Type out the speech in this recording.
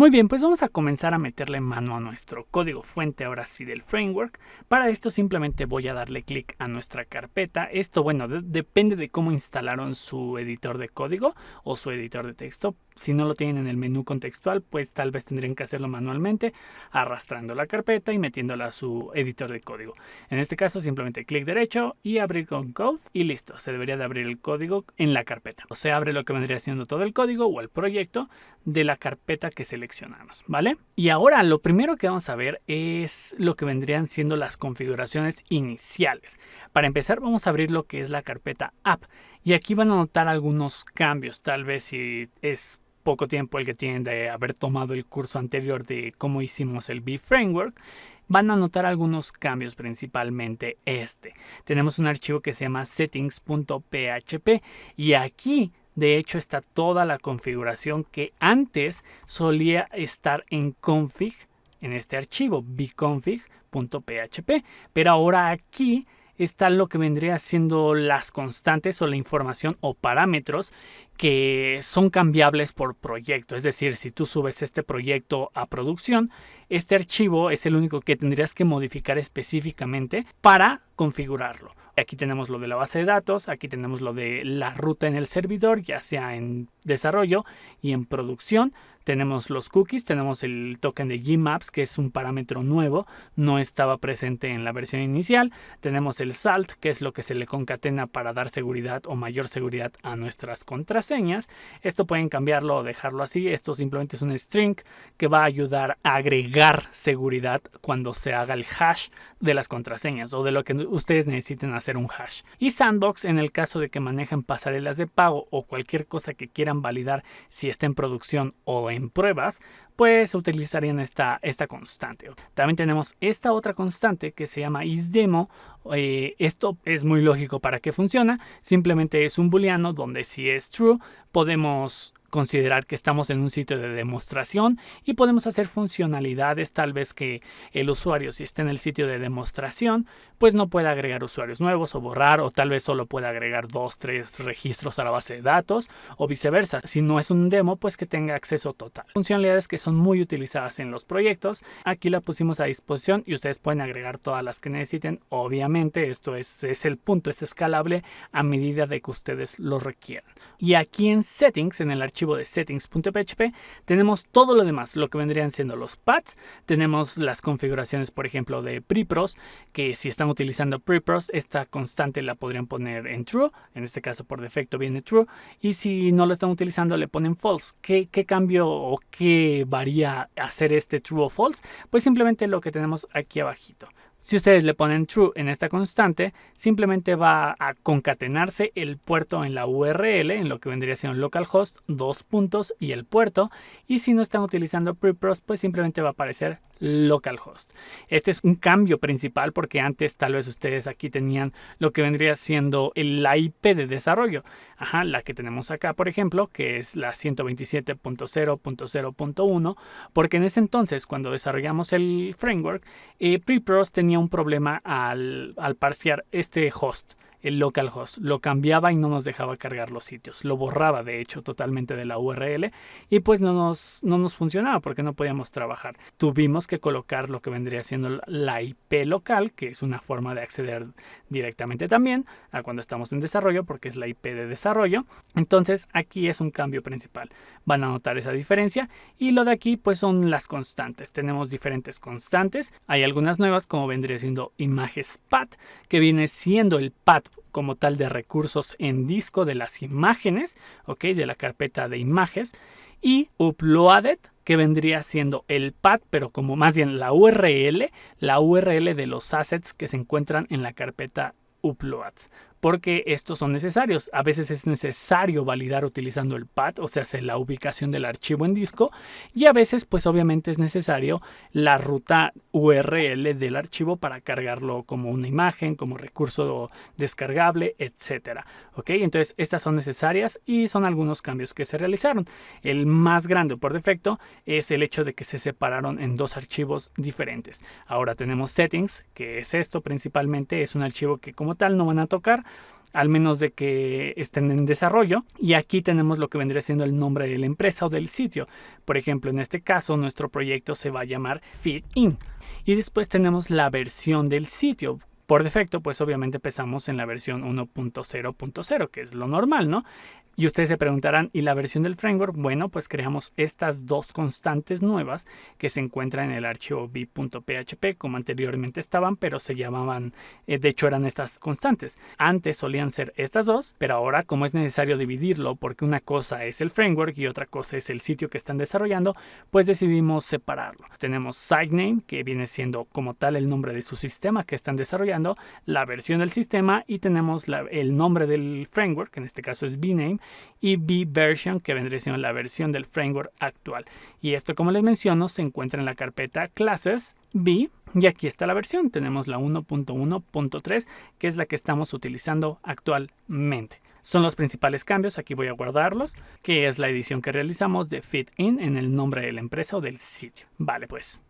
Muy bien, pues vamos a comenzar a meterle mano a nuestro código fuente ahora sí del framework. Para esto simplemente voy a darle clic a nuestra carpeta. Esto, bueno, depende de cómo instalaron su editor de código o su editor de texto. Si no lo tienen en el menú contextual, pues tal vez tendrían que hacerlo manualmente, arrastrando la carpeta y metiéndola a su editor de código. En este caso, simplemente clic derecho y abrir con code y listo. Se debería de abrir el código en la carpeta. O sea, abre lo que vendría siendo todo el código o el proyecto de la carpeta que seleccionamos, ¿vale? Y ahora lo primero que vamos a ver es lo que vendrían siendo las configuraciones iniciales. Para empezar, vamos a abrir lo que es la carpeta app y aquí van a notar algunos cambios. Tal vez si es poco tiempo el que tienen de haber tomado el curso anterior de cómo hicimos el Vue Framework, van a notar algunos cambios, principalmente este. Tenemos un archivo que se llama settings.php y aquí de hecho está toda la configuración que antes solía estar en config en este archivo vconfig.php, pero ahora aquí está lo que vendría siendo las constantes o la información o parámetros que son cambiables por proyecto. Es decir, si tú subes este proyecto a producción, este archivo es el único que tendrías que modificar específicamente para configurarlo. Aquí tenemos lo de la base de datos, aquí tenemos lo de la ruta en el servidor, ya sea en desarrollo y en producción. Tenemos los cookies, tenemos el token de Gmaps, que es un parámetro nuevo, no estaba presente en la versión inicial. Tenemos el salt, que es lo que se le concatena para dar seguridad o mayor seguridad a nuestras contraseñas. Esto pueden cambiarlo o dejarlo así. Esto simplemente es un string que va a ayudar a agregar seguridad cuando se haga el hash de las contraseñas o de lo que ustedes necesiten hacer un hash. Y sandbox en el caso de que manejen pasarelas de pago o cualquier cosa que quieran validar si está en producción o en pruebas, pues utilizarían esta constante. También tenemos esta otra constante que se llama isDemo. Esto es muy lógico para que funciona. Simplemente es un booleano donde si es true podemos considerar que estamos en un sitio de demostración y podemos hacer funcionalidades. Tal vez que el usuario, si está en el sitio de demostración, pues no pueda agregar usuarios nuevos o borrar, o tal vez solo pueda agregar 2-3 registros a la base de datos o viceversa. Si no es un demo, pues que tenga acceso total. Funcionalidades que son muy utilizadas en los proyectos. Aquí la pusimos a disposición y ustedes pueden agregar todas las que necesiten. Obviamente esto es el punto, es escalable a medida de que ustedes lo requieran. Y aquí en settings, en el archivo de settings.php, tenemos todo lo demás, lo que vendrían siendo los paths. Tenemos las configuraciones, por ejemplo, de prepros, que si están utilizando prepros, esta constante la podrían poner en true. En este caso por defecto viene true, y si no lo están utilizando le ponen false. ¿Qué cambio o qué varía hacer este true o false? Pues simplemente lo que tenemos aquí abajito. Si ustedes le ponen true en esta constante, simplemente va a concatenarse el puerto en la URL, en lo que vendría siendo localhost, 2 puntos y el puerto. Y si no están utilizando prepros, pues simplemente va a aparecer localhost. Este es un cambio principal porque antes tal vez ustedes aquí tenían lo que vendría siendo la IP de desarrollo. La que tenemos acá, por ejemplo, que es la 127.0.0.1, porque en ese entonces, cuando desarrollamos el framework, prepros tenía un problema al parsear este host, el localhost. Lo cambiaba y no nos dejaba cargar los sitios. Lo borraba, de hecho, totalmente de la URL y pues no nos funcionaba porque no podíamos trabajar. Tuvimos que colocar lo que vendría siendo la IP local, que es una forma de acceder directamente también a cuando estamos en desarrollo, porque es la IP de desarrollo. Entonces aquí es un cambio principal. Van a notar esa diferencia y lo de aquí pues son las constantes. Tenemos diferentes constantes. Hay algunas nuevas como vendría siendo images path, que viene siendo el path como tal de recursos en disco de las imágenes, ¿ok? De la carpeta de imágenes, y uploaded, que vendría siendo el path, pero como más bien la URL de los assets que se encuentran en la carpeta uploads, porque estos son necesarios. A veces es necesario validar utilizando el path, o sea, la ubicación del archivo en disco, y a veces pues obviamente es necesario la ruta URL del archivo para cargarlo como una imagen, como recurso descargable, etcétera. ¿Ok? Entonces estas son necesarias y son algunos cambios que se realizaron. El más grande por defecto es el hecho de que se separaron en dos archivos diferentes. Ahora tenemos settings, que es esto principalmente, es un archivo que como tal no van a tocar, al menos de que estén en desarrollo. Y aquí tenemos lo que vendría siendo el nombre de la empresa o del sitio. Por ejemplo, en este caso, nuestro proyecto se va a llamar FitIn. Y después tenemos la versión del sitio. Por defecto, pues obviamente empezamos en la versión 1.0.0, que es lo normal, ¿no? Y ustedes se preguntarán, ¿y la versión del framework? Bueno, pues creamos estas dos constantes nuevas que se encuentran en el archivo b.php, como anteriormente estaban, pero se llamaban, de hecho eran estas constantes. Antes solían ser estas dos, pero ahora como es necesario dividirlo, porque una cosa es el framework y otra cosa es el sitio que están desarrollando, pues decidimos separarlo. Tenemos sitename, que viene siendo como tal el nombre de su sistema que están desarrollando, la versión del sistema, y tenemos el nombre del framework, que en este caso es bname, y bversion, que vendría siendo la versión del framework actual. Y esto, como les menciono, se encuentra en la carpeta classes b, y aquí está la versión. Tenemos la 1.1.3, que es la que estamos utilizando actualmente. Son los principales cambios, aquí voy a guardarlos, que es la edición que realizamos de FitIn en el nombre de la empresa o del sitio. Vale, pues.